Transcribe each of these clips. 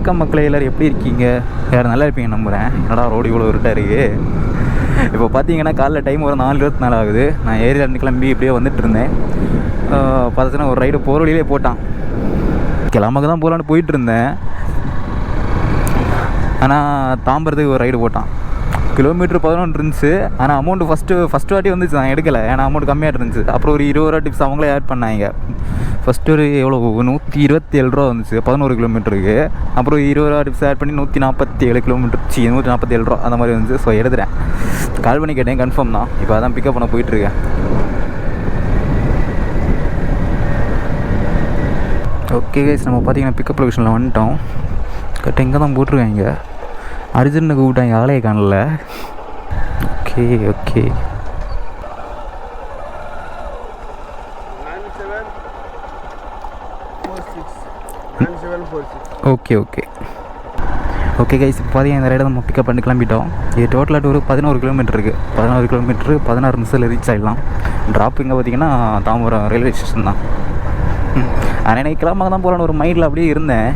வணக்கம் மக்களே, எல்லோரும் எப்படி இருக்கீங்க? யாரும் நல்லா இருப்பீங்க நம்புகிறேன். என்னடா ரோடு இவ்வளோ இருட்டாக இருக்குது. இப்போ பார்த்தீங்கன்னா காலைல டைம் ஒரு 4:24 ஆகுது. நான் ஏரியாவில் கிளம்பி இப்படியே வந்துட்டு இருந்தேன். பார்த்துச்சுன்னா ஒரு ரைடு போகிற வழியிலே போட்டான். கிளம்புக்கு தான் போகலான்னு போயிட்டு இருந்தேன். ஆனால் தாம்பரத்துக்கு ஒரு ரைடு போட்டான். கிலோமீட்டர் 11 இருந்துச்சு. ஆனால் அமௌண்ட்டு ஃபஸ்ட்டு வாட்டி வந்துச்சு, நான் எடுக்கலை. ஏன்னா அமௌண்ட் கம்மியாக இருந்துச்சு. அப்புறம் ஒரு 20 ரூபா டிப்ஸ் அவங்களே ஆட் பண்ணாங்க. ஃபஸ்ட்டு ஒரு எவ்வளோ 127 ரூபா வந்துச்சு 11 கிலோமீட்டருக்கு. அப்புறம் 20 ரூபா டிப்ஸ் ஆட் பண்ணி 147 கிலோமீட்டர் 147 ரூபா அந்த மாதிரி வந்துச்சு. ஸோ எடுத்துகிறேன். கால் பண்ணி கேட்டேன், கன்ஃபார்ம் தான். இப்போ அதான் பிக்கப் பண்ண போயிட்டுருக்கேன். ஓகே கைஸ், நம்ம பார்த்தீங்கன்னா பிக்கப் லொகேஷனில் வந்துட்டோம். கரெக்டாக இங்கே தான் போட்டிருக்காங்க. அர்ஜுன்னு கூப்பிட்டாங்க, ஆளையே காணல. Okay okay okay okay okay guys, இப்போ பார்த்தீங்கன்னா இந்த ரைடை நம்ம பிக்கப் பண்ணி கிளம்பிட்டோம். இது டோட்டலாக ஒரு 11 கிலோமீட்டர் இருக்குது. 11 கிலோமீட்டரு 16 நிமிஷத்தில் ரீச் ஆகிடலாம். ட்ராப் இங்கே பார்த்தீங்கன்னா தாம்பரம் ரயில்வே ஸ்டேஷன் தான். ஆனால் எனக்கு கிளம்ப தான் போகலான்னு ஒரு மைண்டில் அப்படியே இருந்தேன்.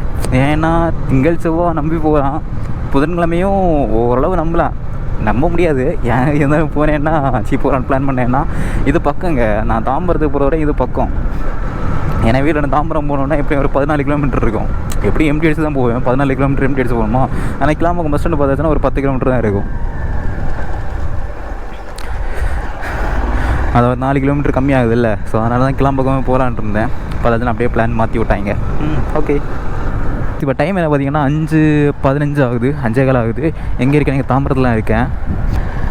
ஏன்னா திங்கள் செவ்வாய் நம்பி போகலாம், புதன்கிழமையும் ஓரளவு நம்ப முடியாது. ஏன் இருந்தாலும் போனேன்னா போகலான்னு பிளான் பண்ணேன்னா இது பக்கங்க. நான் தாம்பரத்துக்கு போகிற வரை இது பக்கம். ஏன்னா வீட்டில் தாம்பரம் போகணுன்னா எப்படி ஒரு 14 கிலோமீட்டர் இருக்கும். எப்படி எம்டி அடிச்சு தான் போவேன். 14 கிலோமீட்டர் எம்டி அடிச்சு போகணுமா. ஆனால் கிளம்புக்கு பஸ் ஸ்டாண்டு பார்த்தாச்சுன்னா ஒரு 10 கிலோமீட்டர் தான் இருக்கும். அது ஒரு 4 கிலோமீட்டர் கம்மியாகுது இல்லை. ஸோ அதனால தான் கிளம்பக்கமே போகலான்ட்டு இருந்தேன். பார்த்தாச்சுன்னா அப்படியே பிளான் மாற்றி விட்டாங்க. ஓகே, இப்போ டைம் என்ன பார்த்தீங்கன்னா 5:15 ஆகுது, 5:15 ஆகுது. எங்கே இருக்கேன்? நீங்கள் தாம்பரத்தில் இருக்கேன்.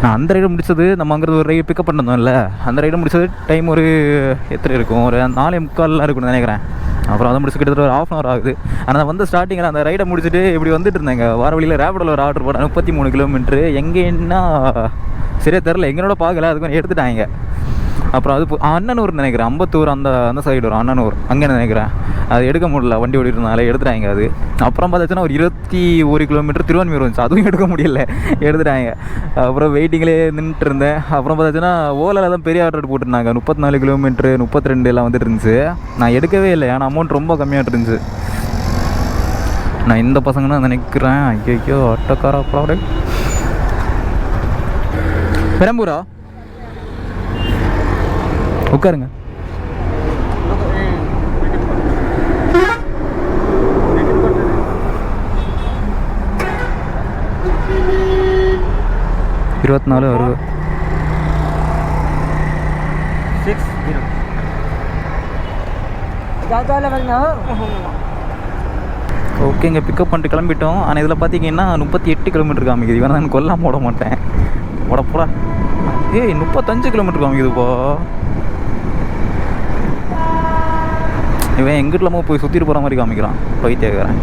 நான் அந்த ரைடு முடிச்சது, நம்ம அங்கே ஒரு ரைடு பிக்கப் பண்ணிருந்தோம்ல, அந்த ரைடு முடிச்சது டைம் ஒரு எத்தனை இருக்கும், ஒரு 4:45 இருக்குன்னு நினைக்கிறேன். அப்புறம் அதை முடிச்சு கிட்டத்தட்ட ஒரு 1/2 hour ஆகுது. ஆனால் வந்து ஸ்டார்டிங்கில் அந்த ரைடை முடிச்சுட்டு இப்படி வந்துட்டு இருந்தேங்க. வார வழியில் ரேபிடோவில் ஒரு ஆர்டர் போட்டேன் 33 கிலோமீட்ரு. எங்கேன்னா சரியாக தெரில, எங்கனோட பார்க்கல, அதுக்கு எடுத்துட்டாங்க. அப்புறம் அது அண்ணனூர் நினைக்கிறேன், அம்பத்தூர் அந்த சைடு வரும், அண்ணனூர் அங்கே நினைக்கிறேன். அது எடுக்க முடியல, வண்டி ஓடிட்டுருந்தால எடுத்துட்டாங்க. அது அப்புறம் பார்த்தாச்சுன்னா ஒரு 21 கிலோமீட்டர் திருவான்மையூர் வந்துச்சு, அதுவும் எடுக்க முடியல, எடுத்துட்டாங்க. அப்புறம் வெயிட்டிங்லேயே நின்றுட்டு இருந்தேன். அப்புறம் பார்த்தாச்சுன்னா ஓலாவில் தான் பெரிய ஆர்டர் போட்டுருந்தாங்க. 34 கிலோமீட்ரு 32 எல்லாம் வந்துட்டு இருந்துச்சு. நான் எடுக்கவே இல்லை, ஏன்னா அமௌண்ட் ரொம்ப கம்மியாக இருந்துச்சு. நான் இந்த பசங்க தான் நினைக்கிறேன். ஐயோ அட்டக்காரா அப்புறம் பெரம்பூரா உட்காருங்க. ஓகேங்க, பிக்கப் பண்ணிட்டு கிளம்பிட்டோம். ஆனால் இதில் பார்த்தீங்கன்னா 38 கிலோமீட்டர் காமிக்குது. இவன் தான் கொல்லாம ஓட மாட்டேன், போடா. 35 கிலோமீட்டர் காமிக்குதுப்பா. இவன் எங்கிட்ட இல்லாமல் போய் சுற்றிட்டு போகிற மாதிரி காமிக்கிறான். போயிட்டே இருக்கிறேன்.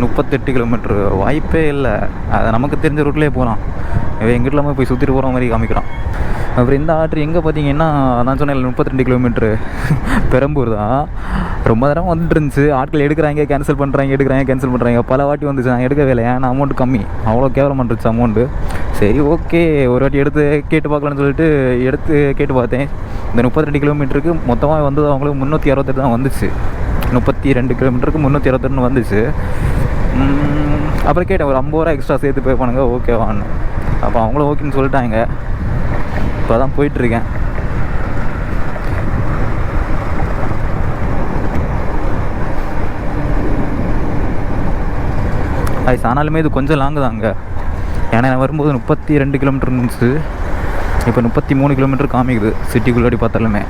38 கிலோமீட்ரு வாய்ப்பே இல்லை. அதை நமக்கு தெரிஞ்ச ரூட்லேயே போகலாம். இவன் எங்கிட்ட இல்லாமல் போய் சுற்றிட்டு போகிற மாதிரி காமிக்கிறான். அப்புறம் இந்த ஆர்டர் எங்கே பார்த்தீங்கன்னா நான் சொன்னேன் 32 கிலோமீட்ரு பெரம்பூர் தான். ரொம்ப நேரம் வந்துட்டு இருந்துச்சு. ஆட்கள் எடுக்கிறாங்க, கேன்சல் பண்ணுறாங்க. பல வாட்டி வந்துச்சு, நான் எடுக்கவே இல்லை. ஏன்னா அமௌண்ட் கம்மி, அவ்வளோ கேவலம் வந்துருச்சு அமௌண்ட்டு. சரி ஓகே, ஒரு வாட்டி எடுத்து கேட்டு பார்க்கலான்னு சொல்லிட்டு எடுத்து கேட்டு பார்த்தேன். இந்த 32 கிலோமீட்டருக்கு மொத்தமாக வந்தது அவங்களுக்கு 368 தான் வந்துச்சு. 32 கிலோமீட்டருக்கு 368 வந்துச்சு. அப்புறம் கேட்டேன், ஒரு 50 ரூபா எக்ஸ்ட்ரா சேர்த்து பே பண்ணுங்க ஓகேவான்னு. அப்போ அவங்களும் ஓகேன்னு சொல்லிட்டாங்க. இப்போ தான் போயிட்டுருக்கேன். அது ஆனாலுமே இது கொஞ்சம் லாங்கு தாங்க. ஏன்னா நான் வரும்போது 32 கிலோமீட்டர் இருந்துச்சு. இப்போ 33 கிலோமீட்டர் காமிக்குது சிட்டிக்குள்ளாடி பார்த்தாலுமே.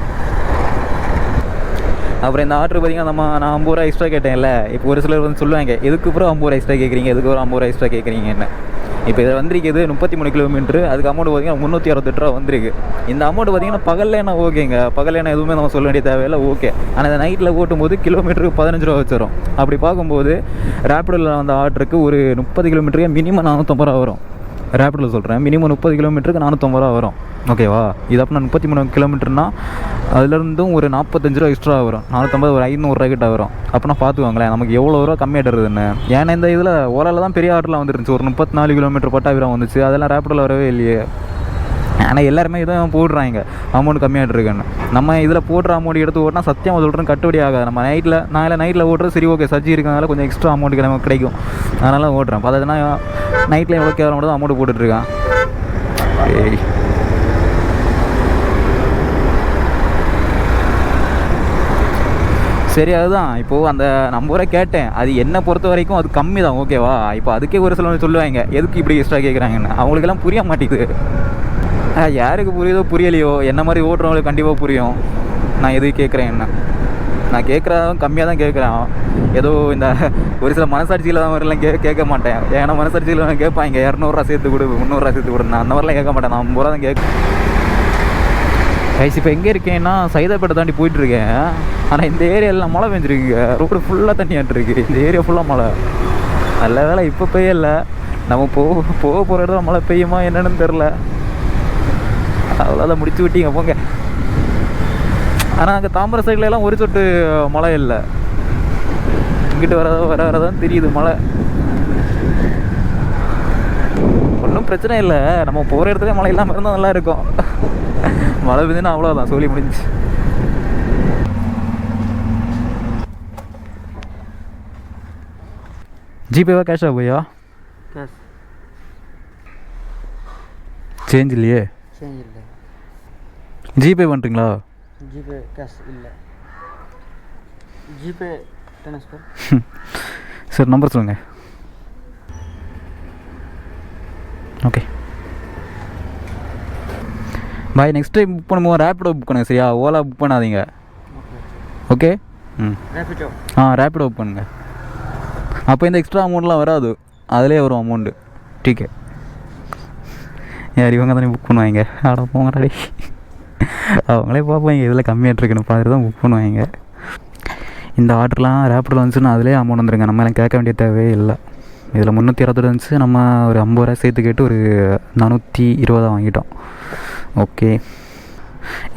அப்புறம் இந்த ஆர்டர் பார்த்திங்கன்னா நான் 50 ரூபா எக்ஸ்ட்ரா கேட்டேன்ல. இப்போ ஒரு சிலர் வந்து சொல்லுவாங்க, எதுக்கு அப்புறம் 50 ரூபா எக்ஸ்ட்ரா கேட்குறீங்க, எதுக்கு ஒரு 50 ரூபா எக்ஸ்ட்ரா கேட்குறீங்கன்னு. இப்போ இதில் வந்திருக்குது 33 கிலோமீட்ரு. அதுக்கு அமௌண்ட் பார்த்திங்கன்னா 368 ரூபா வந்திருக்கு. இந்த அமௌண்ட் பார்த்திங்கன்னா பகல்லேனா ஓகேங்க, பகல்லேனா எதுவுமே நம்ம சொல்ல வேண்டிய தேவையில்லை, ஓகே. ஆனால் இந்த நைட்டில் ஓட்டும்போது கிலோமீட்டருக்கு 15 ரூபா வச்சிடும். அப்படி பார்க்கும்போது ரேப்பிடோவில் வந்த ஆர்டருக்கு ஒரு 30 கிலோமீட்டருக்கு மினிமம் 450 ரூபா வரும். ரேப்பிடோவில் சொல்கிறேன், மினிமம் 30 கிலோமீட்டருக்கு 450 ரூபா வரும். ஓகேவா? இது அப்படின்னா 33 கிலோமீட்டர்னா அதுலேருந்தும் ஒரு 45 ரூபா எக்ஸ்ட்ரா வரும். 450 ஒரு 500 ரூபா கிட்ட வரும். அப்படின்னா பார்த்துக்கோங்களேன் நமக்கு எவ்வளோ ரூபா கம்மியாகிடுறதுன்னு. ஏன்னா இந்த இதில் ஓலாவில் தான் பெரிய ஆர்டர்லாம் வந்துருந்துச்சு. ஒரு 34 கிலோமீட்டர் பட்டாபிராம் வந்துச்சு. அதெல்லாம் ரேப்பிடோவில் வரவே இல்லையே. ஆனால் எல்லாருமே இதான் போடுறாங்க அமௌண்ட் கம்மியாகிட்டு இருக்குன்னு. நம்ம இதில் போடுற அமௌண்ட் எடுத்து ஓட்டினா சத்தியம் சொல்கிறேன் கட்டுப்படி ஆகாது. நம்ம நைட்டில் ஓட்டுறது சரி ஓகே, சர்ஜரி இருக்கிறதுனால கொஞ்சம் எக்ஸ்ட்ரா அமௌண்ட்டுக்கு நமக்கு கிடைக்கும், அதனால ஓட்டுறேன். பார்த்ததுன்னா நைட்டில் எவ்வளோ கேவலம் மட்டும் அமௌண்ட் போட்டுட்ருக்கான். ஏய் சரி, அதுதான் இப்போது அந்த நம்ம ஊரை கேட்டேன், அது என்னை பொறுத்த வரைக்கும் அது கம்மி தான், ஓகேவா? இப்போ அதுக்கே ஒரு சில சொல்லுவாங்க எதுக்கு இப்படி எக்ஸ்ட்ரா கேட்குறாங்கன்னு. அவங்களுக்கெல்லாம் புரிய மாட்டேங்குது. யாருக்கு புரியுதோ புரியலையோ, என்ன மாதிரி ஓட்டுறவங்களுக்கு கண்டிப்பாக புரியும் நான் எதுக்கு கேட்குறேன். என்ன நான் கேட்குறதும் கம்மியாக தான் கேட்குறேன். ஏதோ இந்த ஒரு சில மனசாட்சியில் தான் மாதிரிலாம் கேட்க மாட்டேன். ஏன்னா மனசாட்சியில் நான் கேட்பாங்க 200 சேர்த்து கொடு, 300 சேர்த்து கொடு, நான் அந்த மாதிரிலாம் கேட்க மாட்டேன். நான் 50 தான் கேட்க. கைஸ் இப்போ எங்கே இருக்கேன்னா சைதாப்பேட்டை தாண்டி போயிட்டுருக்கேன். ஆனால் இந்த ஏரியாவில் மழை பெஞ்சிருக்குங்க, ரோடு ஃபுல்லாக தண்ணி ஆட்டுருக்கு. இந்த ஏரியா ஃபுல்லாக மழை. நல்ல வேலை இப்போ பெய்யல. நம்ம போக போகிற இடத்துல மழை பெய்யுமா என்னன்னு தெரில. அவ்வளோதான், முடிச்சு விட்டீங்க போங்க. ஆனால் அங்கே தாம்பரம் சைட்லலாம் ஒரு சொட்டு மழை இல்லை. இங்கிட்டு வரதான் தெரியுது மழை. ஒன்றும் பிரச்சனை இல்லை, நம்ம போகிற இடத்துல மழை இல்லாமல் இருந்தால் நல்லா இருக்கும். மழை பெய்யுதுன்னா அவ்வளோதான், சொல்லி முடிஞ்சு. ஜிபேவா கேஷா போயா? கேஷ். சேஞ்ச் இல்லையே? சேஞ்ச் இல்லை. ஜிபே பண்ணுறீங்களா? ஜிபே கேஷ் இல்லை, ஜிபே ட்ரான்ஸ்ஃபர். சரி, நம்பர் சொல்லுங்கள். Okay bye. Next time book பண்ணும்போது ரேப்பிடோ புக் பண்ணுங்கள், சரியா? ஓலா புக் பண்ணாதீங்க, ஓகே? ரேப்பிடோ. ரேப்பிடோ புக் பண்ணுங்கள். அப்போ இந்த எக்ஸ்ட்ரா அமௌண்ட்லாம் வராது, அதிலே வரும் அமௌண்ட்டு. டீக்கே யார் இவங்க தானே புக் பண்ணுவாங்க. ஆட போங்கடாடி, அவங்களே பார்ப்பாங்க இதில் கம்மியாக இருக்குன்னு பார்த்துட்டு தான் புக் பண்ணுவாங்க. இந்த ஆர்டர்லாம் ரேப்பிடோ வந்துச்சுன்னா அதிலே அமௌண்ட் வந்துருங்க, நம்ம எல்லாம் கேட்க வேண்டிய தேவையே இல்லை. இதில் 360 இருந்துச்சு, நம்ம ஒரு 50 ரூபா சேர்த்து கேட்டு ஒரு 420 வாங்கிட்டோம். ஓகே,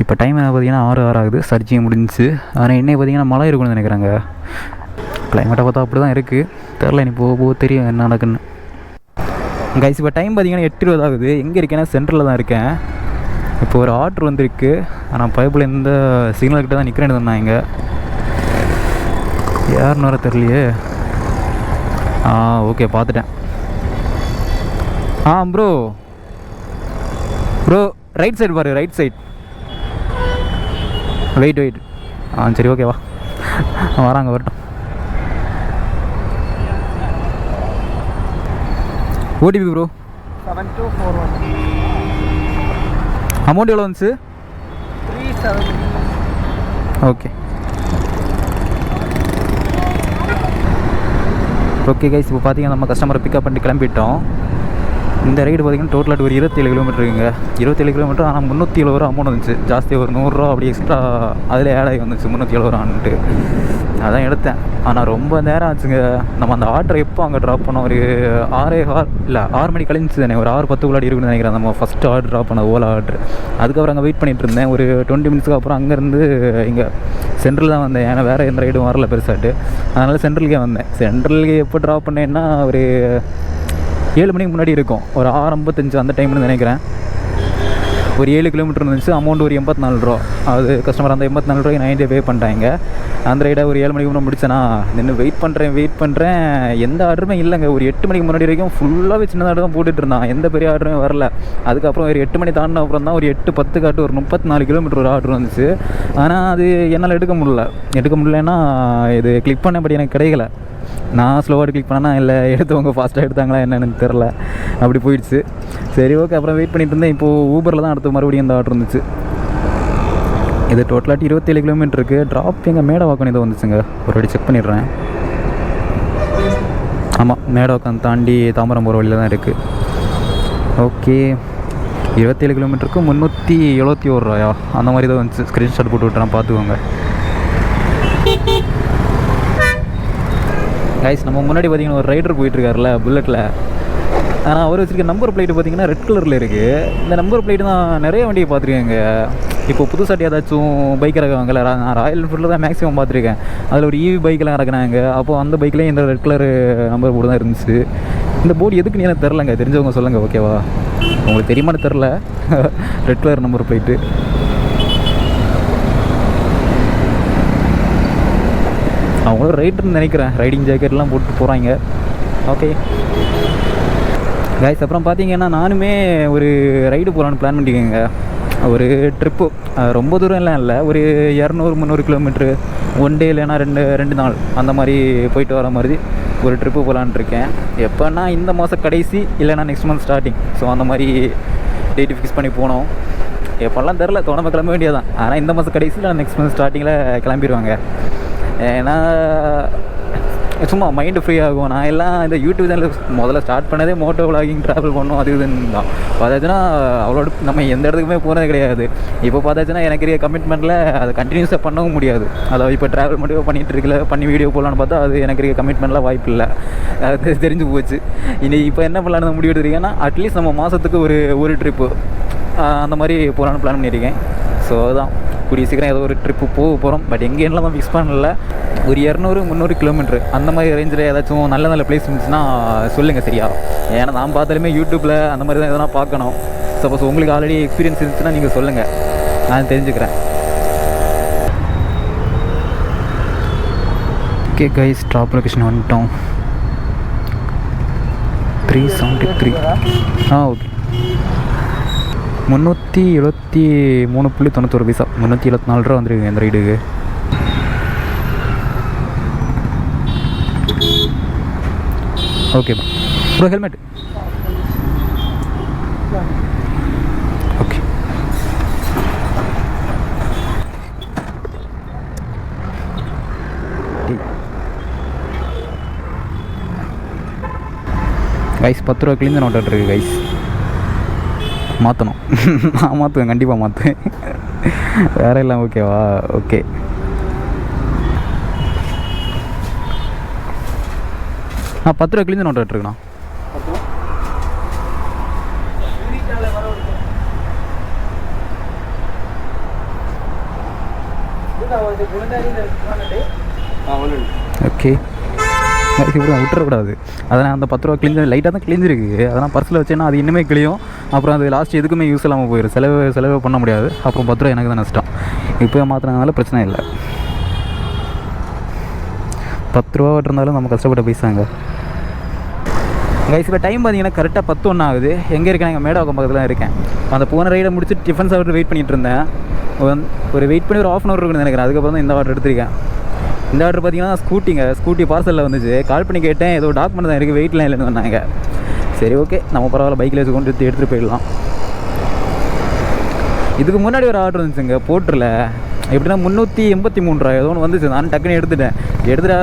இப்போ டைம் என்ன பார்த்தீங்கன்னா 6 ஆகுது. சர்ஜரி முடிஞ்சிச்சு. ஆனால் என்ன பார்த்தீங்கன்னா மழை இருக்குன்னு நினைக்கிறாங்க. கிளைமேட்டை பார்த்தா அப்படி தான் இருக்குது, தெரில. இனி போக தெரியும் என்ன நடக்குன்னு. கைஸ் இப்போ டைம் பார்த்தீங்கன்னா 8:20 ஆகுது. எங்கே இருக்கேன்னா சென்டரில் தான் இருக்கேன். இப்போ ஒரு ஆர்டர் வந்துருக்கு, ஆனால் பைப்பில் எந்த சிக்னல்கிட்ட தான் நிற்கிறேன்னு சொன்னாங்க. யாருன்னு வர தெரியலையே. ஓகே பார்த்துட்டேன். ப்ரோ ரைட் சைடு பாரு, ரைட் சைட். வெயிட் சரி ஓகேவா, வராங்க, வரட்டும். OTP bro 7241. அமௌண்ட் எவ்வளோ வந்துச்சு? 370. ஓகே கைஸ், இப்போ பார்த்தீங்கன்னா நம்ம கஸ்டமரை பிக்கப் பண்ணிட்டு கிளம்பிட்டோம். இந்த ரைடு பார்த்திங்கன்னா டோட்டலாக ஒரு 27 கிலோமீட்டர் இருக்குங்க. 27 கிலோமீட்டர். ஆனால் 370 ரூபா அமௌண்ட் வந்துச்சு. ஜாஸ்தி ஒரு 100 ரூபா அப்படி எக்ஸ்ட்ரா அதில் ஆட் ஆகி வந்துச்சு 370 ரூபான்ட்டு. அதான் எடுத்தேன். ஆனால் ரொம்ப நேரம் ஆச்சுங்க. நம்ம அந்த ஆர்டர் எப்போ அங்கே ட்ராப் பண்ணோம்? ஒரு 6 மணி கழிஞ்சு தானே, ஒரு 6:10 இருக்குன்னு நினைக்கிறேன். நம்ம ஃபஸ்ட்டு ஆர்டர் ட்ராப் பண்ண ஓலா ஆர்டர். அதுக்கப்புறம் அங்கே வெயிட் பண்ணிகிட்டு இருந்தேன். ஒரு 20 மினிட்ஸ்க்கு அப்புறம் அங்கேருந்து இங்கே சென்ட்ரல் தான் வந்தேன். ஏன்னா வேறு எந்த ரைடும் வரல பெருசாட்டு, அதனால் சென்ட்ரலுக்கே வந்தேன். சென்ட்ரலுக்கு எப்போ ட்ராப் பண்ணேன்னா ஒரு 7 மணிக்கு முன்னாடி இருக்கும், ஒரு 6:55 அந்த டைம்னு நினைக்கிறேன். ஒரு 7 கிலோமீட்டர் இருந்துச்சு. அமௌண்ட் ஒரு 84 ரூபா. அது கஸ்டமர் அந்த 84 ரூபாய்க்கு 90 பே பண்ணிட்டாங்க. அந்த ரைடை ஒரு 7 மணிக்கு முன்னாடி முடிச்சேன்னா நின்று வெயிட் பண்ணுறேன். எந்த ஆர்டருமே இல்லைங்க. ஒரு 8 மணிக்கு முன்னாடி வரைக்கும் ஃபுல்லாகவே சின்ன ஆர்டர் தான் போட்டுட்டு இருந்தான். எந்த பெரிய ஆர்டருமே வரல. அதுக்கப்புறம் ஒரு 8 மணி தாண்டின அப்புறம் தான் ஒரு 8:10 காட்டு ஒரு 34 கிலோமீட்டர் ஒரு ஆர்டர் வந்துச்சு. ஆனால் அது என்னால் எடுக்க முடியலன்னா இது கிளிக் பண்ணபடி எனக்கு கிடைக்கல. நான் ஸ்லோவாக கிளிக் பண்ணேன்னா இல்லை எடுத்தவங்க ஃபாஸ்ட்டாக எடுத்தாங்களா என்னென்னு தெரில, அப்படி போயிடுச்சு. சரி ஓகே, அப்புறம் வெயிட் பண்ணிட்டு இருந்தேன். இப்போது ஊபரில் தான் அடுத்து மறுபடியும் இந்த ஆர்டர் வந்துச்சு. இது டோட்டலாக 27 கிலோமீட்டருக்கு. ட்ராப் எங்கள் மேடவாக்கம் இதை வந்துச்சுங்க. ஒரு வாட்டி செக் பண்ணிடுறேன். ஆமாம், மேடவாக்கம் தாண்டி தாம்பரம் போகிற வழியில் தான் இருக்குது. ஓகே, 27 கிலோமீட்டருக்கு 371 ரூபாயா அந்த மாதிரி தான் வந்துச்சு. ஸ்க்ரீன்ஷாட் போட்டு விட்டுறேன், பார்த்துக்கோங்க. கைஸ், நம்ம முன்னாடி பார்த்தீங்கன்னா ஒரு ரைடர் போயிட்டுருக்காருல புல்லட்டில். ஆனால் அவர் வச்சுருக்க நம்பர் பிளேட்டு பார்த்தீங்கன்னா ரெட் கலரில் இருக்குது. இந்த நம்பர் பிளேட்டு தான் நிறைய வண்டியை பார்த்துருக்கேங்க. இப்போ புதுசாட்டி ஏதாச்சும் பைக் இறக்குவாங்கல்ல, நான் ராயல் என்ஃபீல்டில் தான் மேக்ஸிமம் பார்த்துருக்கேன். அதில் ஒரு ஈவி பைக்கெலாம் இறக்குனாங்க. அப்போது அந்த பைக்லேயும் இந்த ரெட் கலர் நம்பர் போர்டு தான் இருந்துச்சு. இந்த போர்டு எதுக்குன்னு எனக்கு தெரிலங்க, தெரிஞ்சவங்க சொல்லுங்கள் ஓகேவா? உங்களுக்கு தெரியுமான்னு தெரில. Red colour number plate. அவங்களும் ரைடர்னு நினைக்கிறேன், ரைடிங் ஜாக்கெட்லாம் போட்டு போகிறாங்க. ஓகே கைஸ், அப்புறம் பார்த்தீங்கன்னா நானுமே ஒரு ரைடு போகலான்னு பிளான் பண்ணிக்கோங்க. ஒரு ட்ரிப்பு ரொம்ப தூரம்லாம் இல்லை, ஒரு 200-300 கிலோமீட்ரு ஒன் டே இல்லைன்னா ரெண்டு நாள் அந்த மாதிரி போயிட்டு வர மாதிரி ஒரு ட்ரிப்பு போகலான்னு இருக்கேன். எப்போன்னா இந்த மாதம் கடைசி இல்லைன்னா நெக்ஸ்ட் மந்த் ஸ்டார்டிங். ஸோ அந்த மாதிரி டேட்டு ஃபிக்ஸ் பண்ணி போனோம். எப்போல்லாம் தெரில, தோணாமல் கிளம்ப வேண்டியதான். ஆனால் இந்த மாதம் கடைசி இல்லை நெக்ஸ்ட் மந்த் ஸ்டார்டிங்கில் கிளம்பிடுவாங்க. ஏன்னா சும்மா மைண்டு ஃப்ரீ ஆகும். நான் எல்லாம் இந்த யூடியூப் சேனல் முதல்ல ஸ்டார்ட் பண்ணதே மோட்டோ விளாகிங் ட்ராவல் பண்ணோம் அது இதுன்னு தான். பார்த்தாச்சுன்னா அவ்வளோ நம்ம எந்த இடத்துக்குமே போனது கிடையாது. இப்போ பார்த்தாச்சுன்னா எனக்கு இருக்க கமிட்மெண்ட்டில் அதை கண்டினியூஸாக பண்ணவும் முடியாது. அதாவது இப்போ ட்ராவல் மட்டும் பண்ணிகிட்டு இருக்கல, பண்ணி வீடியோ போடலான்னு பார்த்தா அது எனக்கு இருக்க கமிட்மெண்ட்லாம் வாய்ப்பு இல்லை. அது தெரிஞ்சு போச்சு. இப்போ என்ன பண்ணலான்னு முடிவு எடுத்துருக்கேன்னா அட்லீஸ்ட் நம்ம மாதத்துக்கு ஒரு ட்ரிப்பு அந்த மாதிரி போகலான்னு பிளான் பண்ணியிருக்கேன். ஸோ அதுதான் கூடிய சீக்கிரம் ஏதோ ஒரு ட்ரிப்பு போக போகிறோம். பட் எங்கேலாம் தான் ஃபிக்ஸ் பண்ணல. ஒரு 200-300 கிலோமீட்ரு அந்த மாதிரி ரேஞ்சில் ஏதாச்சும் நல்ல நல்ல பிளேஸ் இருந்துச்சுன்னா சொல்லுங்கள் சரியா? ஏன்னா நான் பார்த்தாலுமே யூடியூப்பில் அந்த மாதிரி தான் எதனா பார்க்கணும். சப்போஸ் உங்களுக்கு ஆல்ரெடி எக்ஸ்பீரியன்ஸ் இருந்துச்சுன்னா நீங்கள் சொல்லுங்கள், நான் தெரிஞ்சுக்கிறேன். ஓகே கைஸ், ஸ்டாப் லொக்கேஷன் வந்துட்டோம். 373. ஓகே 373.91 பைசா, 374 ரூபா வந்துருக்கு இந்த ரைடுக்கு. Okay bro, helmet okay. Guys 10 ரூபா கிளீன் நோட் இருக்குது கைஸ், மாற்றணும். நான் மாற்றுவேன், கண்டிப்பாக மாற்றுவேன். வேறு எல்லாம் ஓகேவா? ஓகே நான் 10 ரூபா கிழிஞ்ச நோட் எடுத்துருக்கேண்ணா. ஓகே இப்படி விட்டுறக்கூடாது. அதனால் அந்த 10 ரூபா கிழிஞ்சு லைட்டாக தான் கிழிஞ்சிருக்கு. அதெல்லாம் பர்ஸில் வச்சேன்னா அது இன்னுமே கிளியும். அப்புறம் அது லாஸ்ட் எதுக்குமே யூஸ் இல்லாமல் போயிடும். செலவு பண்ண முடியாது. அப்புறம் 10 ரூபா எனக்கு தான் நஷ்டம். இப்போ மாற்றினதுனால பிரச்சனை இல்லை. 10 ரூபா இருந்தாலும் நம்ம கஷ்டப்பட்ட பைசாங்க. கைஸ் இப்போ டைம் பார்த்தீங்கன்னா கரெக்டாக 10:01 ஆகுது. எங்கே இருக்கேன்? எங்கள் மேடாக்கம் பக்கத்தில் தான் இருக்கேன். அந்த போன ரைடை முடிச்சு டிஃபன் சாப்பிட்டு வெயிட் பண்ணிகிட்டு இருந்தேன். ஒரு வெயிட் பண்ணி ஒரு 1/2 hour இருக்குன்னு நினைக்கிறேன். அதுக்கப்புறம் தான் இந்த ஆர்டர் எடுத்திருக்கேன். இந்த ஆர்டர் பார்த்தீங்கன்னா ஸ்கூட்டி பார்சலில் வந்துச்சு. கால் பண்ணி கேட்டேன், ஏதோ டாக்குமெண்ட் தான் இருக்குது, வெயிட்லாம் இல்லைன்னு சொன்னாங்க. சரி ஓகே, நம்ம பரவாயில்ல, பைக்கில் வச்சு கொண்டு எடுத்துகிட்டு போயிடலாம். இதுக்கு முன்னாடி ஒரு ஆர்டர் வந்துச்சுங்க போட்டில், எப்படின்னா 383 ரூபா ஏதோ ஒன்று வந்துச்சு. நான் டக்குன்னு எடுத்துகிட்டு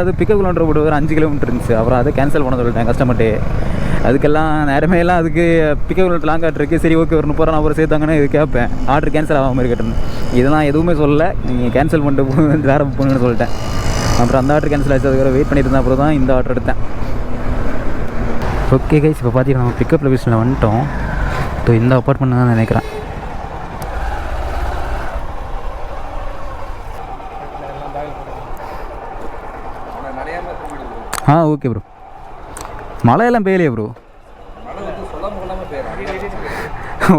அது பிக்கப் கிலோமீட்டர் போட்டு ஒரு 5 கிலோமீட்டர் இருந்துச்சு. அப்புறம் அதை கேன்சல் பண்ண சொல்லிட்டேன் கஸ்டமர்ட்டு. அதுக்கெல்லாம் நேரமே எல்லாம் அதுக்கு பிக்கப் கிலோமீட்டர் லாங் ஆர்டர் இருக்குது. சரி ஓகே, ஒரு 30 ரூபா அப்புறம் சேர்த்தாங்கன்னு இது கேட்பேன். ஆர்டர் கேன்சல் ஆகாமல் இருக்கட்டும். இதெல்லாம் எதுவுமே சொல்லலை, நீங்கள் கேன்சல் பண்ணிட்டு வேறு புக் பண்ணுன்னு சொல்லிட்டேன். அப்புறம் அந்த ஆர்டர் கேன்சல் ஆச்சு. அதுக்கப்புறம் வெயிட் பண்ணிட்டு இருந்தேன். அப்புறம் தான் இந்த ஆர்டர் எடுத்தேன். ஓகே கைஸ், இப்போ பார்த்தீங்கன்னா நம்ம பிக்கப் லொகேஷனில் வந்துட்டோம். ஸோ இந்த அப்பார்ட்மெண்ட் தான் நினைக்கிறேன். Okay bro. மழையெல்லாம் பெய்யலையே bro?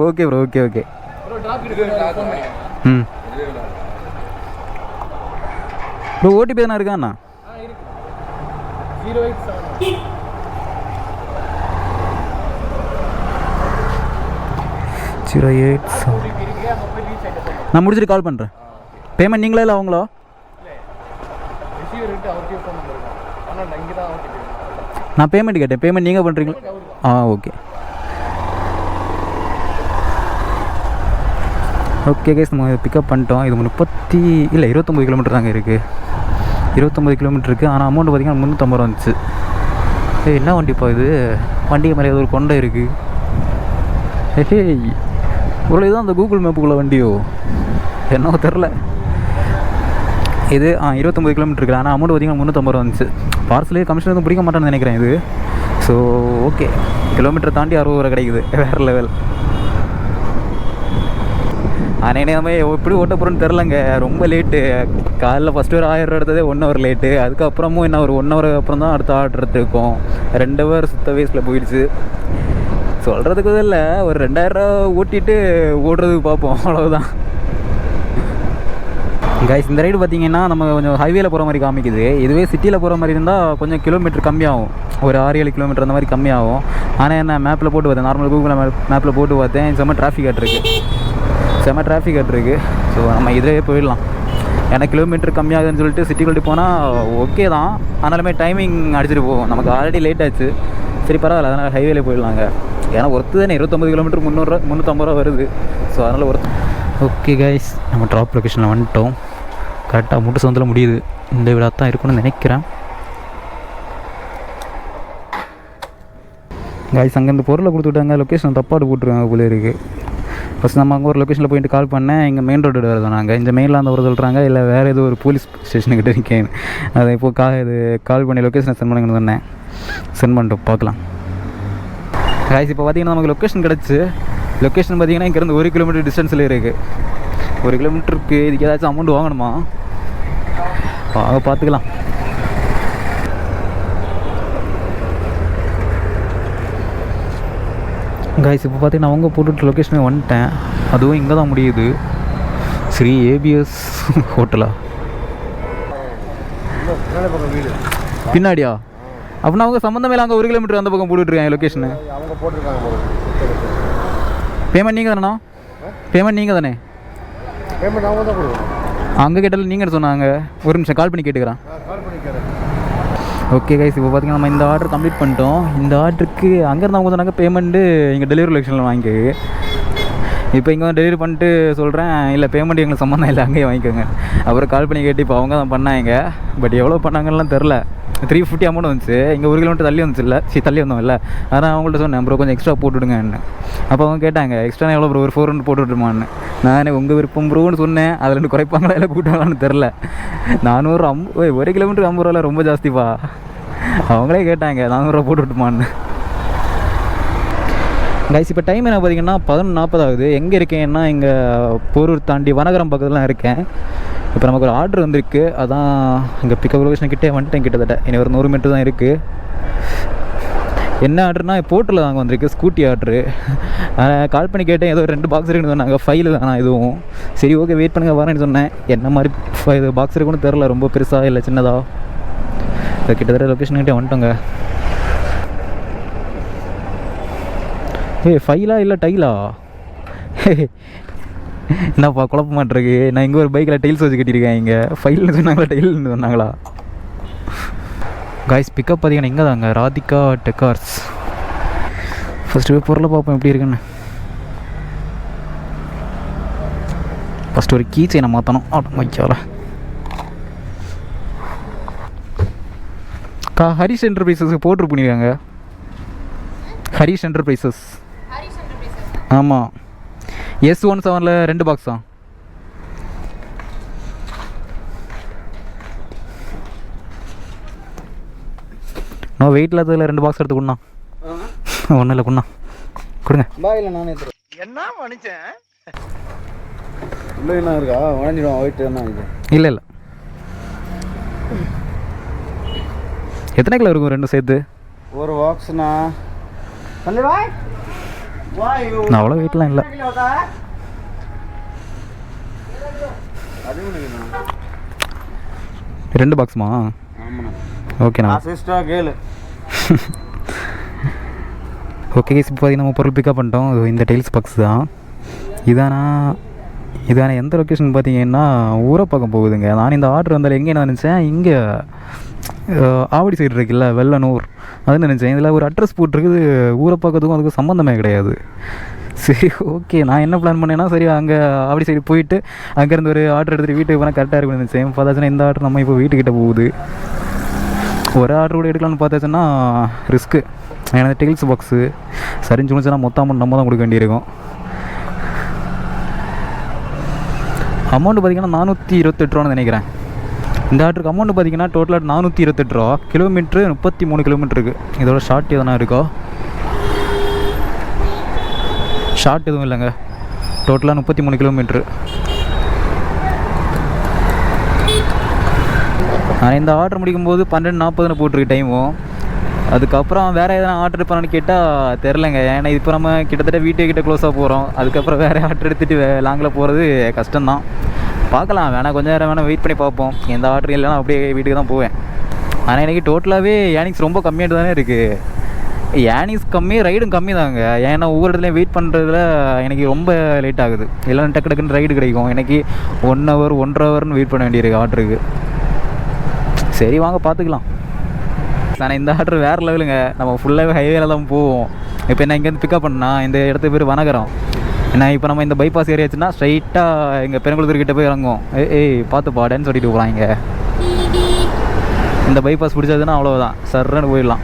Okay bro, okay okay. Bro OTP தானே இருக்காண்ணா? 087. நான் முடிச்சுட்டு கால் பண்ணுறேன். பேமெண்ட் நீங்களே இல்லை அவங்களோ? நான் பேமெண்ட் கேட்டேன். பேமெண்ட் நீங்கள் பண்ணுறீங்களா? ஓகே ஓகே கேஸ், நம்ம பிக்கப் பண்ணிட்டோம். இது 29 கிலோமீட்டர் தாங்க இருக்குது. 29 கிலோமீட்டர் இருக்குது. ஆனால் அமௌண்ட் பார்த்திங்கன்னா 350 ரூபா வந்துச்சு. என்ன வண்டிப்பா இது? வண்டிக்கு மேலே ஏதோ ஒரு கொண்டை இருக்குது. ஒரு இதுதான் அந்த கூகுள் மேப்புக்குள்ளே வண்டியோ என்னவோ தெரில. இது 29 கிலோமீட்டர் இருக்குது. ஆனால் அமௌண்ட் பார்த்திங்கன்னா 350 ரூபா வந்துச்சு. பார்சலே கமிஷன் எதுவும் பிடிக்க மாட்டேன்னு நினைக்கிறேன் இது. ஸோ ஓகே, கிலோமீட்டர் தாண்டி 60 ரூபா கிடைக்குது, வேறு லெவல். ஆனால் நம்ம எப்படி ஓட்ட போகிறோன்னு தெரிலங்க. ரொம்ப லேட்டு. காலைல ஃபஸ்ட்டு ஒரு 1000 எடுத்ததே 1 ஹவர் லேட்டு. அதுக்கப்புறமும் என்ன ஒரு 1 ஹவர் அப்புறம் தான் அடுத்த ஆர்டர் எடுத்துருக்கோம். 2 ஹவர் சுத்த வயசில் போயிடுச்சு. சொல்கிறதுக்கு இல்லை, ஒரு 2000 ஓட்டிட்டு ஓடுறதுக்கு பார்ப்போம், அவ்வளோதான். கைஸ், இந்த ரைடு பார்த்தீங்கன்னா நம்ம கொஞ்சம் ஹைவேல போகிற மாதிரி காமிக்குது. இதுவே சிட்டியில் போகிற மாதிரி இருந்தால் கொஞ்சம் கிலோமீட்டர் கம்மியாகும், ஒரு 6-7 கிலோமீட்டர் அந்த மாதிரி கம்மியாகும். ஆனால் என்ன மேப்பில் போட்டு பார்த்தேன், நார்மல் கூகுள் மேப்பில் போட்டு பார்த்தேன், செம்ம டிராஃபிக் ஆகிட்டுருக்கு. ஸோ நம்ம இதிலே போயிடலாம். ஏன்னா கிலோமீட்டர் கம்மியாகுதுன்னு சொல்லிட்டு சிட்டிக்குள்ளே போனால் ஓகே தான், ஆனாலுமே டைமிங் அடிச்சுட்டு போகும். நமக்கு ஆல்ரெடி லேட் ஆச்சு. சரி பரவாயில்ல, அதனால் ஹைவேல போயிடலாங்க. ஏன்னா ஒருத்து தானே 29 கிலோமீட்டர் 350 ரூபா வருது. ஸோ அதனால் ஓகே கைஸ், நம்ம ட்ராப் லொக்கேஷனில் வந்துட்டோம். கரெக்டாக முட்டு சொந்தத்தில் முடியுது. இந்த விழா தான் இருக்குன்னு நினைக்கிறேன். கைஸ், அங்கேருந்து பொருளை கொடுத்துட்டாங்க, லொக்கேஷன் தப்பாடு போட்டுருக்காங்க போல இருக்குது. ஃபஸ்ட் நம்ம அங்கே ஒரு லொக்கேஷனில் போயிட்டு கால் பண்ணேன், இங்கே மெயின் ரோடு வருது. நாங்கள் இந்த மெயினில் அந்த ஒரு சொல்கிறாங்க, இல்லை வேறு ஏதோ ஒரு போலீஸ் ஸ்டேஷனுக்கிட்ட இருக்கேன். அதை இப்போது இது கால் பண்ணி லொக்கேஷனை சென்ட் பண்ணுங்கன்னு சொன்னேன். சென்ட் பண்ணிட்டோம், பார்க்கலாம். கைஸ், இப்போ பார்த்தீங்கன்னா நமக்கு லொக்கேஷன் கிடச்சி. லொக்கேஷன் பார்த்தீங்கன்னா இங்கேருந்து 1 கிலோமீட்டர் டிஸ்டன்ஸில் இருக்குது. 1 கிலோமீட்டருக்கு இதுக்கு ஏதாச்சும் அமௌண்ட் வாங்கணுமா? பார்த்துக்கலாம். கைஸ், இப்போ பார்த்தீங்கன்னா அவங்க போட்டுட்டு லொக்கேஷனே வந்துட்டேன். அதுவும் இங்கே தான் முடியுது. ஸ்ரீ ஏபிஎஸ் ஹோட்டலா பின்னாடியா? அப்படின்னா அவங்க சம்மந்தமே இல்லை, அங்கே 1 கிலோமீட்டர் அந்த பக்கம் போட்டுட்ருக்காங்க லொக்கேஷனு. அவங்க போட்டிருக்காங்க. பேமெண்ட் நீங்கள் தானே? பேமெண்ட் நீங்கள் தானே? பேமெண்ட் அவங்க தான் கொடுக்கணும். அங்கே கேட்டாலும் நீங்கள் சொன்னாங்க. ஒரு நிமிஷம் கால் பண்ணி கேட்டுக்கிறேன். ஓகே கைஸ், இப்போ பார்த்தீங்கன்னா நம்ம இந்த ஆர்டர் கம்ப்ளீட் பண்ணிட்டோம். இந்த ஆர்டருக்கு அங்கேருந்து அவங்க சொன்னாங்க பேமெண்ட்டு இங்கே டெலிவரி லொக்கேஷனில் வாங்கி. இப்போ இங்கே வந்து டெலிவரி பண்ணிட்டு சொல்கிறேன், இல்லை பேமெண்ட் எங்களுக்கு சம்மந்தம் இல்லை, அங்கேயே வாங்கிக்கோங்க. அப்புறம் கால் பண்ணி கேட்டு இப்போ அவங்க தான் பண்ணாங்க. பட் எவ்வளோ பண்ணாங்கலாம் தெரில. 350 அமௌண்ட் வந்துச்சு. இங்கே 1 கிலோமீட்டர் தள்ளி வந்துச்சு. இல்லை தள்ளி வந்தோம் இல்லை, அதான் அவங்கள்ட்ட சொன்னேன், ப்ரோ கொஞ்சம் எக்ஸ்ட்ரா போட்டுவிடுங்கன்னு. அப்போ அவங்க கேட்டாங்க, எக்ஸ்ட்ரா எவ்வளோ ப்ரோ, ஒரு 400 போட்டு விட்டுருமான்னு. நான் உங்கள் விருப்பம் ப்ரோன்னு சொன்னேன். அதில் 2 குறைப்பாங்களா இல்லை கூட்டாங்களான்னு தெரில. 450 1 கிலோமீட்டர் 50 ரூபாயில் ரொம்ப ஜாஸ்திப்பா. அவங்களே கேட்டாங்க 400 ரூபா போட்டு விட்டுமான்னு. கைஸ், இப்போ டைம் என்ன பார்த்தீங்கன்னா 11:40 ஆகுது. எங்கே இருக்கேன்னா இங்கே போரூர் தாண்டி வனகரம் பக்கத்துலாம் இருக்கேன். இப்போ நமக்கு ஒரு ஆர்டர் வந்திருக்கு. அதான் இங்கே பிக்கப் லொகேஷன் கிட்டே வந்துட்டேன். கிட்டத்தட்ட இனி ஒரு 100 மீட்டர் தான் இருக்குது. என்ன ஆர்டர்னா போர்ட்டில் தாங்க வந்திருக்கு, ஸ்கூட்டி ஆர்டரு. கால் பண்ணி கேட்டேன், ஏதோ 2 பாக்ஸ் இருக்குன்னு சொன்னாங்க. ஃபைல் தானா இதுவும்? சரி ஓகே வெயிட் பண்ணுங்கள் வரேன்னு சொன்னேன். என்ன மாதிரி இது பாக்ஸ் இருக்குன்னு தெரில, ரொம்ப பெருசாக இல்லை சின்னதா. கிட்டத்தட்ட லொக்கேஷன் கிட்டே வந்துட்டோங்க. ஃபைலா இல்லை டைலா? என்னப்பா குழப்ப மாட்டிருக்கு. நான் இங்கே ஒரு பைக்கில் டைல்ஸ் வச்சு கட்டியிருக்கேன். இங்கே ஃபைல்னு சொன்னாங்களா டைல்னு சொன்னாங்களா? கைஸ், பிக்கப் பார்த்தீங்கன்னா இங்கே தாங்க, ராதிகா டெக்கார்ஸ். ஃபஸ்ட்டு போய் பொருளை பார்ப்போம் எப்படி இருக்குன்னு. ஃபஸ்ட்டு ஒரு கீ செயினை மாற்றணும். வைக்கால ஹரிஷ் என்டர்பிரைசஸ் போட்டு பண்ணியிருக்காங்க. ஹரிஷ் என்டர்பிரைசஸ். ஆமாம், S17 2 பாக்ஸா? நான் வெயிட் இல்லாததில் 2 பாக்ஸ் எடுத்து கொடுண்ணா. ஒன்றும் இல்லை கொடுண்ணா, கொடுங்க. பாயில் நானே என்ன மனுச்சேன் இல்லை என்ன இருக்கா உடஞ்சிடும் வெயிட் என்ன இது? இல்லை இல்லை, எத்தனை கிலோ இருக்கும் 2 சேர்த்து? ஒரு பாக்ஸ்ண்ணா. நான் அவ்வளோ வெயிட்லாம் இல்லை. ரெண்டு பாக்ஸுமா? ஆமாண்ணா. ஓகேண்ணா, சிஸ்டர் கேளு. ஓகே இப்போ பார்த்தீங்கன்னா நம்ம பொருள் பிக்கப் பண்ணிட்டோம். இந்த டைல்ஸ் பாக்ஸ் தான். இதான எந்த லொக்கேஷன் பார்த்தீங்கன்னா ஊரப்பாக்கம் போகுதுங்க. நான் இந்த ஆர்டர் வந்தால் எங்கே நினச்சேன், இங்கே ஆவடி சைடு இருக்குல்ல, வெள்ளனூர், அதுன்னு நினச்சேன். இதில் ஒரு அட்ரஸ் போட்டிருக்குது. ஊரப்பாக்கத்துக்கும் அதுக்கு சம்மந்தமே கிடையாது. சரி ஓகே, நான் என்ன பிளான் பண்ணேன்னா, சரி அங்கே ஆவடி சைடு போயிட்டு அங்கேருந்து ஒரு ஆர்டர் எடுத்துகிட்டு வீட்டுக்கு போனால் கரெக்டாக இருக்குன்னு நினச்சேன். பார்த்தாச்சுன்னா இந்த ஆர்டர் நம்ம இப்போ வீட்டுக்கிட்ட போகுது. ஒரு ஆர்டர் கூட எடுக்கலான்னு பார்த்தாச்சுன்னா ரிஸ்க்கு. ஏன்னா டைல்ஸ் பாக்ஸு சரிஞ்சு முடிச்சுன்னா மொத்தம் அமௌண்ட் நம்ம தான் கொடுக்க வேண்டியிருக்கும். அமௌண்ட்டு பார்த்திங்கன்னா 428 ரூபான்னு நினைக்கிறேன். இந்த ஆர்டருக்கு அமௌண்ட்டு பார்த்திங்கன்னா டோட்டலாக 428 ரூபா. கிலோமீட்ரு 33 கிலோமீட்டர் இருக்குது. இதோட ஷார்ட் எதனா இருக்கா? ஷார்ட் எதுவும் இல்லைங்க. டோட்டலாக 33 கிலோமீட்ரு. நான் இந்த ஆர்டர் முடிக்கும்போது 12:40 போட்டிருக்கு டைமும். அதுக்கப்புறம் வேறு எதனா ஆர்டர் பண்ணான்னு கேட்டால் தெரிலங்க. ஏன்னா இப்போ நம்ம கிட்டத்தட்ட வீட்டுக்கிட்ட க்ளோஸாக போகிறோம். அதுக்கப்புறம் வேறு ஆர்டர் எடுத்துகிட்டு லாங்கில் போகிறது கஷ்டம்தான். பார்க்கலாம், வேணால் கொஞ்சம் நேரம் வேணால் வெயிட் பண்ணி பார்ப்போம். எந்த ஆர்டர் இல்லைனா அப்படியே வீட்டுக்கு தான் போவேன். ஆனால் எனக்கு டோட்டலாகவே ஏர்னிங்ஸ் ரொம்ப கம்மியாகிட்டு தானே இருக்குது. ஏர்னிங்ஸ் கம்மி, ரைடும் கம்மி தாங்க. ஏன்னா ஒவ்வொரு இடத்துலையும் வெயிட் பண்ணுறதுல எனக்கு ரொம்ப லேட் ஆகுது. எல்லாம் டக்கு டக்குன்னு ரைடு கிடைக்கும். எனக்கு 1 ஹவர் 1.5 ஹவர்னு வெயிட் பண்ண வேண்டியிருக்கு ஆர்டருக்கு. சரி வாங்க பார்த்துக்கலாம். ஆனால் இந்த ஆர்டர் வேறு லெவலுங்க. நம்ம ஃபுல்லாகவே ஹைவேல தான் போவோம். இப்போ என்ன இங்கேருந்து பிக்கப் பண்ணால் இந்த இடத்துக்கு பேர் வனகரம். ஏன்னா இப்போ நம்ம இந்த பைபாஸ் ஏரியாச்சுன்னா ஸ்ட்ரைட்டாக எங்கள் பெருங்குளத்தூர்கிட்ட போய் இறங்கும். ஏய் பார்த்து பாடன்னு சொல்லிட்டு போகிறாங்க. இந்த பைபாஸ் பிடிச்சதுன்னா அவ்வளோதான், சர்றன்னு போயிடலாம்.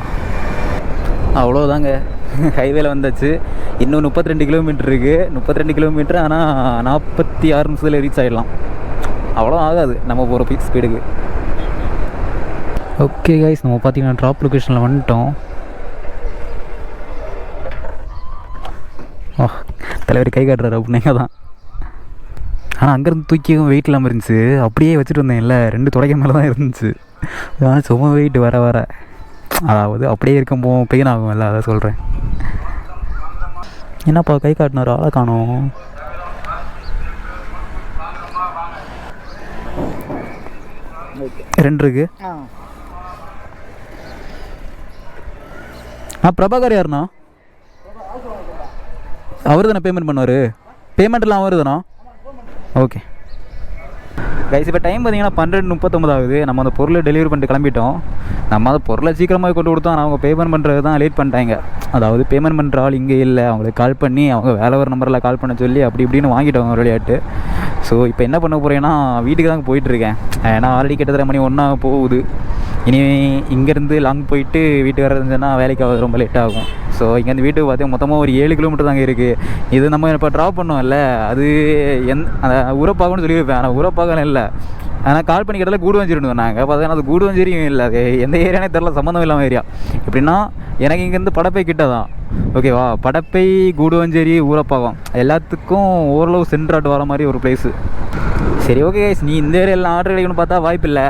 அவ்வளோதாங்க, ஹைவேல வந்தாச்சு. இன்னும் 32 கிலோமீட்டர் இருக்குது. 32 கிலோமீட்டர், ஆனால் 46 நிமிஷத்தில் ரீச் ஆகிடலாம். அவ்வளோ ஆகாது நம்ம போகிற பீக் ஸ்பீடுக்கு. ஓகே கைஸ், நம்ம பார்த்தீங்கன்னா ட்ராப் லொக்கேஷனில் வந்துட்டோம். தலைவர் கை காட்டுறாரு அப்படின்னீங்க தான். ஆனால் அங்கேருந்து தூக்கியும் வெயிட் இல்லாமல் இருந்துச்சு. அப்படியே வச்சுட்டு வந்தேன். இல்லை 2 தொடக்க மேலே தான் இருந்துச்சு. ஆனால் சும்மா வெயிட் வர வர, அதாவது அப்படியே இருக்கும்போ பெயின் ஆகும். இல்லை அதை சொல்கிறேன். என்னப்பா கை காட்டினார், ஆளை காணோம். ரெண்டு இருக்கு. பிரபாகர் யாருண்ணா? அவர் தானே பேமெண்ட் பண்ணுவார்? பேமெண்ட்லாம் அவர் தானா? ஓகே கைஸ், இப்போ டைம் பார்த்தீங்கன்னா 12:39 ஆகுது. நம்ம அந்த பொருளை டெலிவரி பண்ணிட்டு கிளம்பிட்டோம். நம்ம அந்த பொருளை சீக்கிரமாக கொண்டு கொடுத்தோம். அவங்க பேமெண்ட் பண்ணுறது தான் லேட் பண்ணிட்டாங்க. அதாவது பேமெண்ட் பண்ணுற ஆள் இங்கே இல்லை. அவங்களுக்கு கால் பண்ணி அவங்க வேலை ஒரு நம்பரில் கால் பண்ண சொல்லி அப்படி இப்படின்னு வாங்கிட்டோம் ஒரு விளையாட்டு. ஸோ இப்போ என்ன பண்ண போகிறேன்னா வீட்டுக்கு தான் போயிட்டுருக்கேன். ஏன்னா ஆல்ரெடி கிட்டத்தட்ட மணி 1 போகுது. இனி இங்கேருந்து லாங் போயிட்டு வீட்டுக்கு வரதுன்னா வேலைக்கு ஆகுது, ரொம்ப லேட் ஆகும். ஸோ இங்கேருந்து வீட்டுக்கு பார்த்தீங்கன்னா மொத்தமாக ஒரு 7 கிலோமீட்டர் தாங்க இருக்குது. இது நம்ம இப்போ ட்ராப் பண்ணோம்ல, அது அந்த ஊரப்பாகம்னு சொல்லியிருப்பேன். ஆனால் ஊரப்பாகம் இல்லை. ஆனால் கால் பண்ணி கேட்டால் கூடுவஞ்சேரின்னு சொன்னாங்க. பார்த்தீங்கன்னா அது கூடுவஞ்சேரியும் இல்லை. அது எந்த ஏரியானே தெரில, சம்மந்தம் இல்லாமல் ஏரியா. எப்படின்னா எனக்கு இங்கேருந்து படப்பை கிட்ட தான், ஓகேவா? படப்பை, கூடுவஞ்சேரி, ஊரப்பாகம் எல்லாத்துக்கும் ஓரளவு சென்ட்ராட் வர மாதிரி ஒரு பிளேஸு. சரி ஓகே கைஸ், நீ இந்த ஏரியாவில் ஆர்டர் கிடைக்கணும்னு பார்த்தா வாய்ப்பு இல்லை.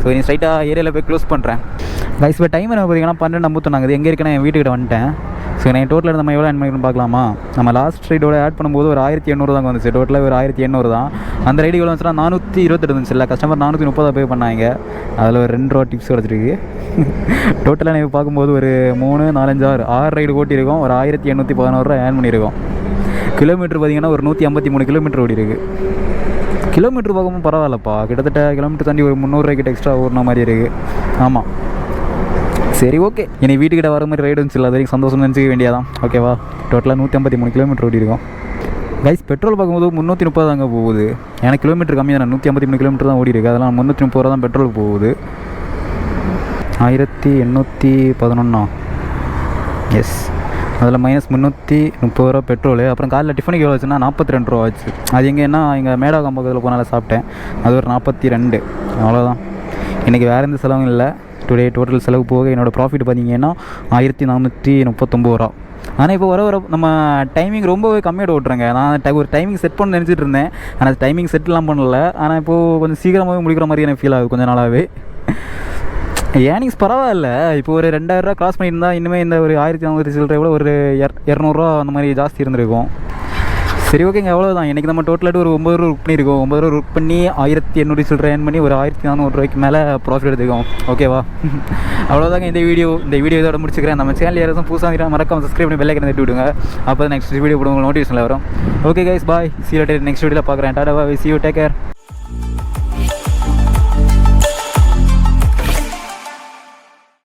ஸோ நீ ஸ்ட்ரைட்டாக ஏரியாவில் போய் க்ளோஸ் பண்ணுறேன். கைஸ் இப்போ டைம் என்ன பார்த்தீங்கன்னா 12:51 எங்கே இருக்கேன்னா என் வீட்டுக்கிட்ட வந்துட்டேன். ஸோ நான் டோட்டலாக நம்ம எவ்வளோ ஆட் பண்ணிக்கணும்னு பார்க்கலாமா? நம்ம லாஸ்ட் ரைடோட ஆட் பண்ணும்போது ஒரு 1800 தாங்க வந்துச்சு. டோட்டலாக ஒரு 1800 தான். அந்த ரைடு எவ்வளோ வந்துச்சுன்னா 428 இருந்துச்சு. இல்லை கஸ்டமர் 430 பே பண்ணாங்க. அதில் ஒரு 2 ரூபா டிப்ஸ் கிடச்சிருக்கு. டோட்டலாக நீங்கள் பார்க்கும்போது ஒரு 3, 4, 5, 6 ரைடு ஓட்டியிருக்கோம். ஒரு 1811 ரூபா ஏர்ன் பண்ணியிருக்கோம். கிலோமீட்டர் பார்த்தீங்கன்னா ஒரு 153 கிலோமீட்டர் ஓடி இருக்குது. கிலோமீட்டர் பார்க்கும்போது பரவாயில்லப்பா. கிட்டத்தட்ட கிலோமீட்டர் தாண்டி ஒரு 300 ரூபாய்க்கிட்ட எக்ஸ்ட்ரா ஓடுன மாதிரி இருக்குது. ஆமாம், சரி ஓகே. இனி வீட்டுக்கிட்ட வர மாதிரி ரைடு இருந்துச்சு. அது வரைக்கும் சந்தோஷம் நினச்சிக்க வேண்டியதான், ஓகேவா? டோட்டலாக 153 கிலோமீட்டர் ஓடி இருக்கும். கைஸ் பெட்ரோல் பார்க்கும்போது 330 தாங்க போகுது. ஏன்னா கிலோமீட்டர் கம்மி தானே, 153 கிலோமீட்டர் தான் ஓடி இருக்குது. அதெல்லாம் 330 ரூபா தான் பெட்ரோல் போகுது. 1811 எஸ். அதில் -330 ரூபா பெட்ரோலு. அப்புறம் காலையில் டிஃபனுக்கு எவ்வளோ ஆச்சுன்னா 42 ரூபா ஆச்சு. அது எங்கேன்னா இங்கே மேடாகம் பக்கத்தில் போனால சாப்பிட்டேன். அது ஒரு 42. அவ்வளோதான். இன்றைக்கி வேறு எந்த செலவும் இல்லை. டுடே டோட்டல் செலவு போக என்னோடய ப்ராஃபிட் பார்த்தீங்கன்னா 1439 ரூபா. ஆனால் இப்போ வர நம்ம டைமிங் ரொம்பவே கம்மியாக ஓட்டுறேங்க. நான் ஒரு டைமிங் செட் பண்ண நினச்சிட்டு இருந்தேன். ஆனால் டைமிங் செட்லாம் பண்ணல. ஆனால் இப்போது கொஞ்சம் சீக்கிரமாகவே முடிக்கிற மாதிரி எனக்கு ஃபீல் ஆகுது கொஞ்சம் நாளாகவே. ஏர்னிங்ஸ் பரவாயில்ல. இப்போ ஒரு 2000 ரூபா கிராஸ் பண்ணியிருந்தால் இனிமேல் இந்த ஒரு 1400 சில்லரை விட ஒரு 200 ரூபா அந்த மாதிரி ஜாஸ்தி இருந்திருக்கும். சரி ஓகேங்க, அவ்வளோதான். இன்றைக்கி நம்ம டோட்டலாக ஒரு 9 ரூபா ஒர்க் பண்ணியிருக்கோம். 9 ரூபா ஒர்க் பண்ணி 1800 சில்லரை ஏர்ன் பண்ணி ஒரு 1400 ரூபாய்க்கு மேலே ப்ராஃபிட் எடுத்துக்கோம், ஓகேவா? அவ்வளோதாங்க இந்த வீடியோ இதோட முடிச்சுக்கிறேன். நம்ம சேனல் யாராச்சும் புதுசாக இருந்தால் மறக்காம சப்ஸ்கிரைப் பண்ணி பெல் ஐக்கனை தட்டி விடுங்க. அப்போ தான் நெக்ஸ்ட் வீடியோ போடுவோம், நோட்டிஃபிகேஷனில் வரும். Okay guys, bye. See you later. Next வீடியோவில் பார்க்குறேன். டாடா, பாய். See you, take care.